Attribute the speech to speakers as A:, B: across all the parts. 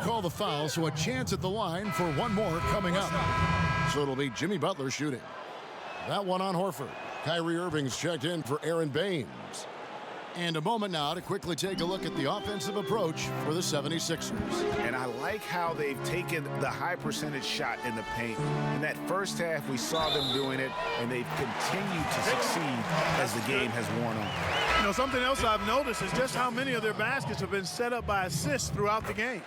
A: call the foul, so a chance at the line for one more coming up. So it'll be Jimmy Butler shooting. That one on Horford. Kyrie Irving's checked in for Aaron Baines. And a moment now to quickly take a look at the offensive approach for the 76ers.
B: And I like how they've taken the high percentage shot in the paint. In that first half, we saw them doing it, and they've continued to succeed as the game has worn on.
C: You know, something else I've noticed is just how many of their baskets have been set up by assists throughout the game.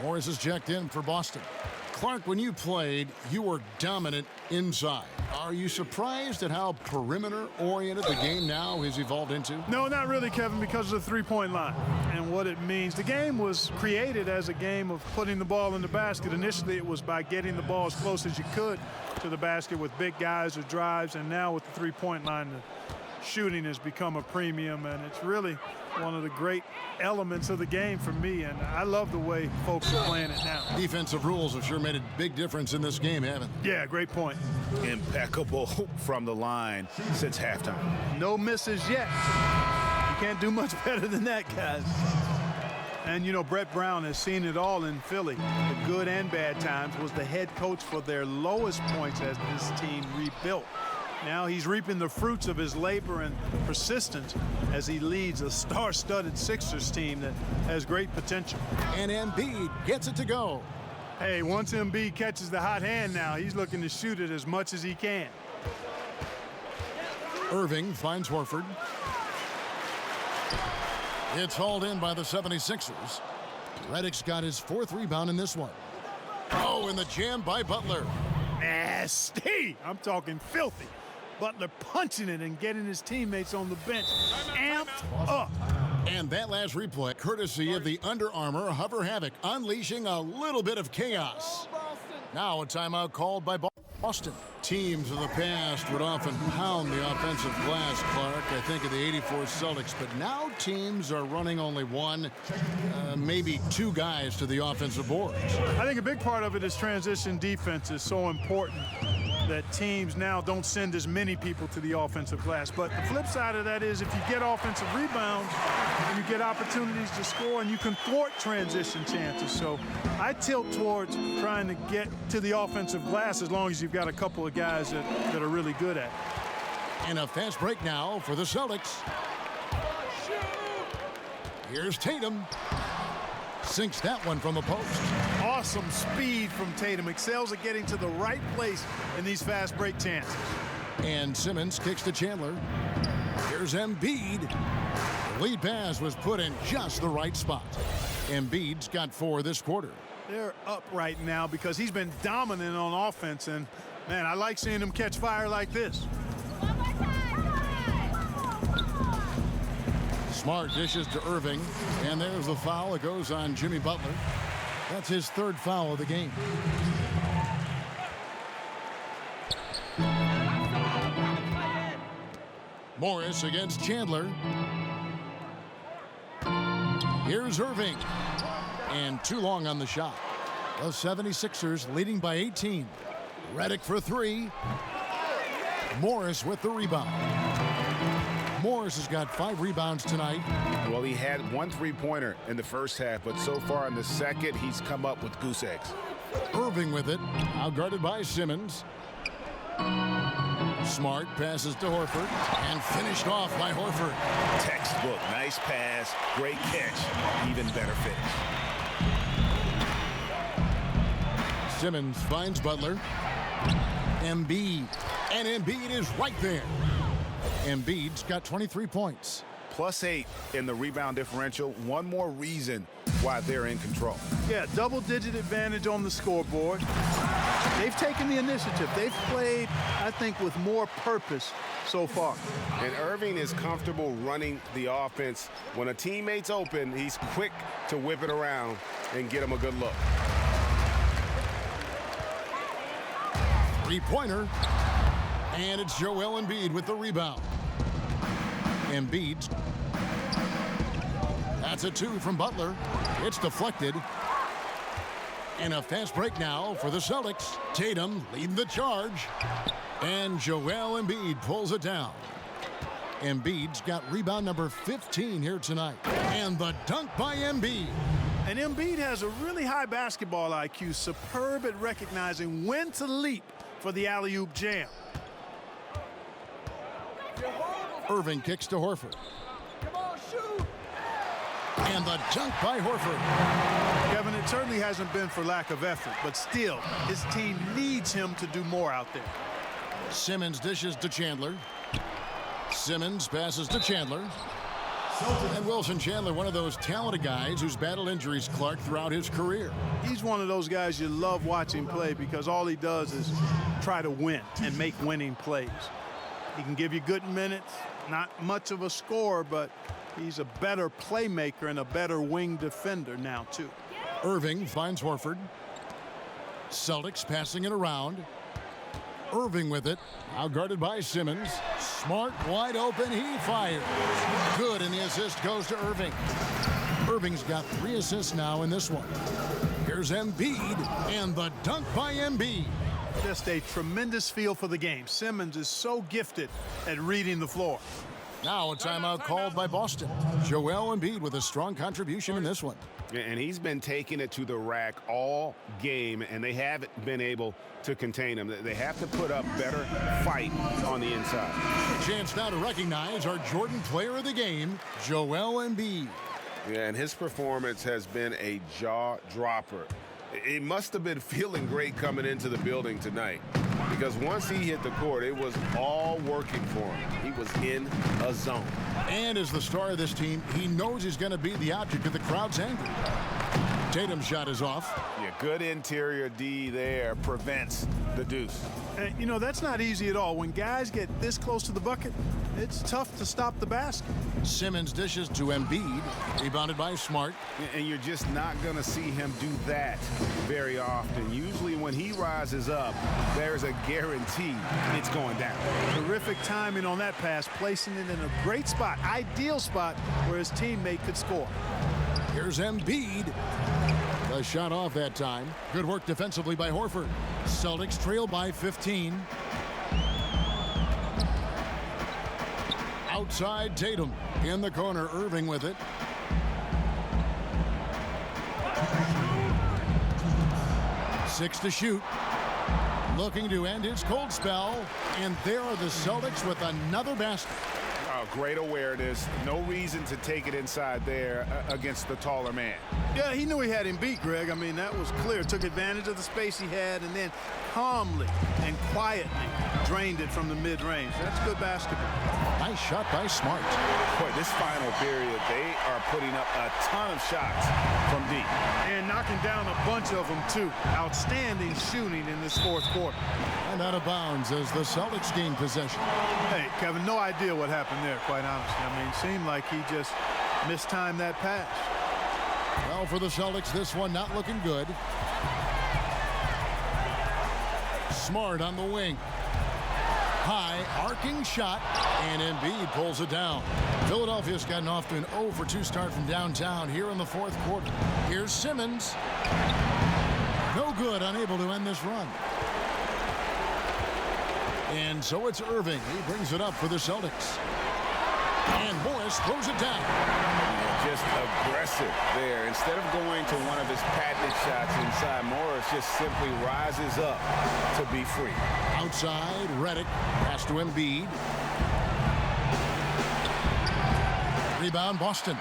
A: Morris is checked in for Boston. Clark, when you played, you were dominant inside. Are you surprised at how perimeter-oriented the game now has evolved into?
C: No, not really, Kevin, because of the three-point line and what it means. The game was created as a game of putting the ball in the basket. Initially, it was by getting the ball as close as you could to the basket with big guys or drives, and now with the three-point line, the shooting has become a premium, and it's really one of the great elements of the game for me, and I love the way folks are playing it now.
A: Defensive rules have sure made a big difference in this game, haven't they?
C: Yeah, great point.
B: Impeccable from the line since halftime.
C: No misses yet. You can't do much better than that, guys. And, you know, Brett Brown has seen it all in Philly. The good and bad times, was the head coach for their lowest points as this team rebuilt. Now he's reaping the fruits of his labor and persistence as he leads a star-studded Sixers team that has great potential.
A: And Embiid gets it to go.
C: Hey, once Embiid catches the hot hand now, he's looking to shoot it as much as he can.
A: Irving finds Horford. It's hauled in by the 76ers. Redick's got his fourth rebound in this one. Oh, and the jam by Butler.
C: Nasty! I'm talking filthy. Butler punching it and getting his teammates on the bench amped up.
A: And that last replay, courtesy of the Under Armour Hover Havoc, unleashing a little bit of chaos. Now a timeout called by Boston. Teams of the past would often pound the offensive glass, Clark. I think of the '84 Celtics, but now teams are running only one, maybe two guys to the offensive boards.
C: I think a big part of it is transition defense is so important that teams now don't send as many people to the offensive glass. But the flip side of that is if you get offensive rebounds, you get opportunities to score, and you can thwart transition chances. So I tilt towards trying to get to the offensive glass as long as you've got a couple of guys that are really good at it.
A: And a fast break now for the Celtics. Here's Tatum. Sinks that one from the post.
C: Awesome speed from Tatum. Excels at getting to the right place in these fast break chances.
A: And Simmons kicks to Chandler. Here's Embiid. The lead pass was put in just the right spot. Embiid's got 4 this quarter.
C: They're up right now because he's been dominant on offense, and man, I like seeing him catch fire like this.
A: Smart dishes to Irving, and there's the foul. It goes on Jimmy Butler. That's his third foul of the game. Morris against Chandler. Here's Irving. And too long on the shot. The 76ers leading by 18. Redick for 3. Morris with the rebound. Morris has got 5 rebounds tonight.
B: Well, he had 1 three-pointer in the first half, but so far in the second, he's come up with goose eggs.
A: Irving with it, outguarded by Simmons. Smart passes to Horford, and finished off by Horford.
B: Textbook, nice pass, great catch, even better finish.
A: Simmons finds Butler. Embiid, and Embiid is right there. Embiid's got 23 points.
B: +8 in the rebound differential. One more reason why they're in control.
C: Yeah, double-digit advantage on the scoreboard. They've taken the initiative. They've played, I think, with more purpose so far.
D: And Irving is comfortable running the offense. When a teammate's open, he's quick to whip it around and get him a good look.
A: Three-pointer. And it's Joel Embiid with the rebound. Embiid. That's a 2 from Butler. It's deflected. And a fast break now for the Celtics. Tatum leading the charge. And Joel Embiid pulls it down. Embiid's got rebound number 15 here tonight. And the dunk by Embiid.
C: And Embiid has a really high basketball IQ, superb at recognizing when to leap for the alley-oop jam.
A: Irving kicks to Horford. And the dunk by Horford.
C: Kevin, it certainly hasn't been for lack of effort, but still, his team needs him to do more out there.
A: Simmons dishes to Chandler. Simmons passes to Chandler. And Wilson Chandler, one of those talented guys who's battled injuries, Clark, throughout his career.
C: He's one of those guys you love watching play because all he does is try to win and make winning plays. He can give you good minutes, not much of a scorer, but he's a better playmaker and a better wing defender now, too.
A: Irving finds Horford. Celtics passing it around. Irving with it. Now guarded by Simmons. Smart, wide open. He fires. Good, and the assist goes to Irving. Irving's got 3 assists now in this one. Here's Embiid, and the dunk by Embiid.
C: Just a tremendous feel for the game. Simmons is so gifted at reading the floor.
A: Now a timeout called by Boston. Joel Embiid with a strong contribution in this one.
D: And he's been taking it to the rack all game, and they haven't been able to contain him. They have to put up better fight on the inside.
A: Chance now to recognize our Jordan player of the game, Joel Embiid.
D: Yeah, and his performance has been a jaw-dropper. He must have been feeling great coming into the building tonight, because once he hit the court, it was all working for him. He was in a zone.
A: And as the star of this team, he knows he's going to be the object of the crowd's anger. Tatum's shot is off.
B: Yeah, good interior D there prevents the deuce.
C: And, you know, that's not easy at all. When guys get this close to the bucket, it's tough to stop the basket.
A: Simmons dishes to Embiid, rebounded by Smart.
B: And you're just not going to see him do that very often. Usually when he rises up, there's a guarantee it's going down.
C: Terrific timing on that pass, placing it in a great spot, ideal spot where his teammate could score.
A: Here's Embiid. The shot off that time. Good work defensively by Horford. Celtics trail by 15. Outside Tatum. In the corner, Irving with it. Six to shoot. Looking to end his cold spell. And there are the Celtics with another basket.
B: Oh, great awareness. No reason to take it inside there against the taller man.
C: Yeah, he knew he had him beat, Greg. I mean, that was clear. Took advantage of the space he had and then calmly and quietly drained it from the mid-range. That's good basketball.
A: Nice shot by Smart.
B: Boy, this final period, they are putting up a ton of shots from deep.
C: And knocking down a bunch of them, too. Outstanding shooting in this fourth quarter.
A: And out of bounds as the Celtics gain possession.
C: Hey, Kevin, no idea what happened there, quite honestly. I mean, it seemed like he just mistimed that pass.
A: Well, for the Celtics, this one not looking good. Smart on the wing. High, arcing shot, and Embiid pulls it down. Philadelphia's gotten off to an 0 for 2 start from downtown here in the fourth quarter. Here's Simmons. No good, unable to end this run. And so it's Irving. He brings it up for the Celtics. And Morris throws it down.
B: Just aggressive there. Instead of going to one of his patented shots inside, Morris just simply rises up to be free.
A: Outside, Redick. Pass to Embiid. Rebound, Boston.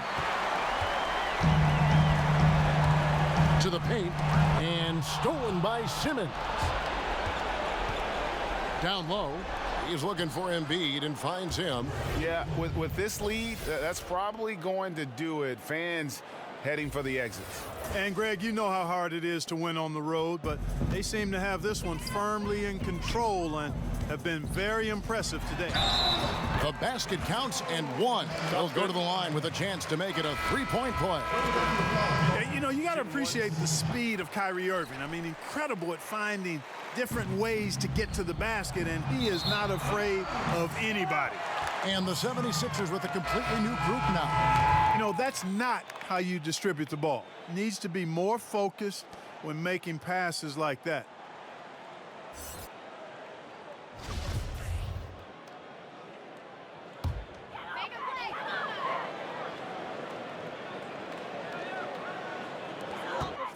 A: To the paint. And stolen by Simmons. Down low. He's looking for Embiid and finds him.
B: Yeah, with this lead, that's probably going to do it. Fans heading for the exits.
C: And, Greg, you know how hard it is to win on the road, but they seem to have this one firmly in control and have been very impressive today.
A: The basket counts and one. They'll go to the line with a chance to make it a three-point play.
C: Yeah, you know, you got to appreciate the speed of Kyrie Irving. I mean, incredible at finding different ways to get to the basket, and he is not afraid of anybody.
A: And the 76ers with a completely new group now.
C: You know, that's not how you distribute the ball. Needs to be more focused when making passes like that.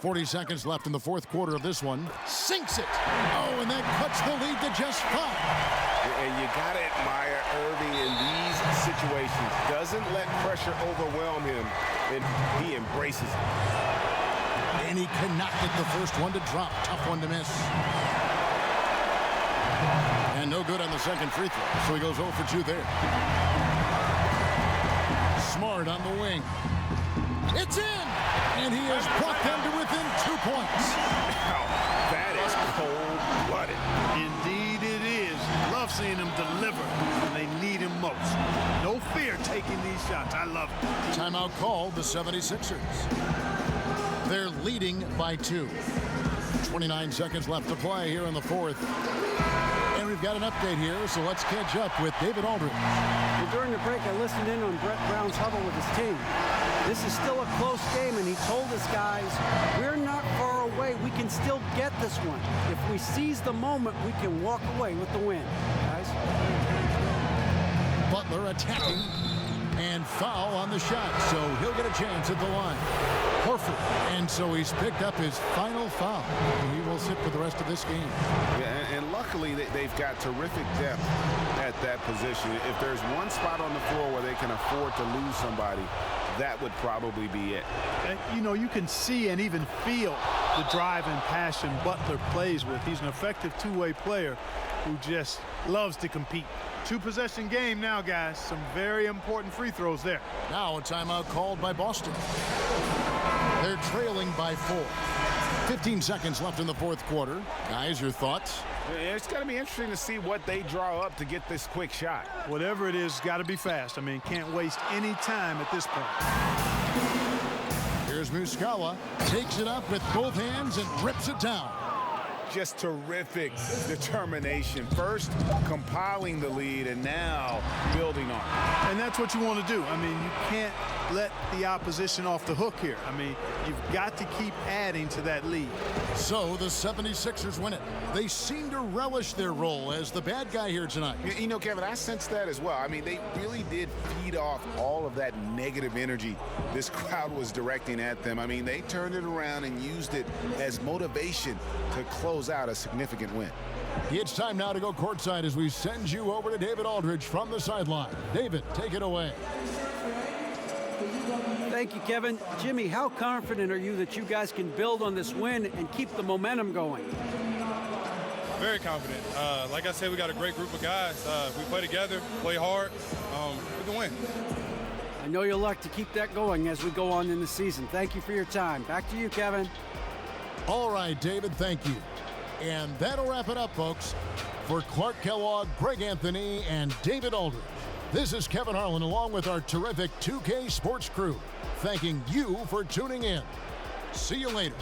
A: 40 seconds left in the fourth quarter of this one. Sinks it. Oh, and that cuts the lead to just 5.
D: And you got to admire Irving in these situations. Doesn't let pressure overwhelm him, and he embraces it.
A: And he cannot get the first one to drop. Tough one to miss. And no good on the second free throw, so he goes 0 for 2 there. Smart on the wing. It's in! And he has brought them to within 2 points.
D: Wow, that is cold-blooded.
C: Indeed it is. Love seeing him deliver when they need him most. No fear taking these shots. I love it.
A: Timeout called the 76ers. They're leading by 2. 29 seconds left to play here in the fourth. And we've got an update here, so let's catch up with David Aldridge.
E: Well, during the break, I listened in on Brett Brown's huddle with his team. This is still a close game, and he told his guys, we're not far away. We can still get this one. If we seize the moment, we can walk away with the win, guys.
A: Butler attacking, and foul on the shot, so he'll get a chance at the line. Horford, and so he's picked up his final foul. He will sit for the rest of this game.
B: Yeah, and luckily they've got terrific depth at that position. If there's one spot on the floor where they can afford to lose somebody, that would probably be it.
C: And, you know, you can see and even feel the drive and passion Butler plays with. He's an effective two-way player who just loves to compete. 2-possession game now, guys. Some very important free throws there.
A: Now a timeout called by Boston. They're trailing by 4. 15 seconds left in the fourth quarter. Guys, your thoughts?
B: It's going to be interesting to see what they draw up to get this quick shot.
C: Whatever it is, got to be fast. I mean, can't waste any time at this point.
A: Here's Muscala. Takes it up with both hands and rips it down.
B: Just terrific determination. First compiling the lead and now building on it.
C: And that's what you want to do. I mean, you can't let the opposition off the hook here. I mean, you've got to keep adding to that lead.
A: So the 76ers win it. They seem to relish their role as the bad guy here tonight.
B: You know, Kevin, I sensed that as well. I mean, they really did feed off all of that negative energy this crowd was directing at them. I mean, they turned it around and used it as motivation to close out a significant win.
A: It's time now to go courtside as we send you over to David Aldridge from the sideline. David, take it away.
E: Thank you, Kevin. Jimmy, how confident are you that you guys can build on this win and keep the momentum going?
F: Very confident. Like I said, we got a great group of guys. We play together, play hard. We can win.
E: I know you'll like to keep that going as we go on in the season. Thank you for your time. Back to you, Kevin.
A: All right, David, thank you. And that'll wrap it up, folks. For Clark Kellogg, Greg Anthony, and David Aldridge, this is Kevin Harlan along with our terrific 2K Sports crew, thanking you for tuning in. See you later.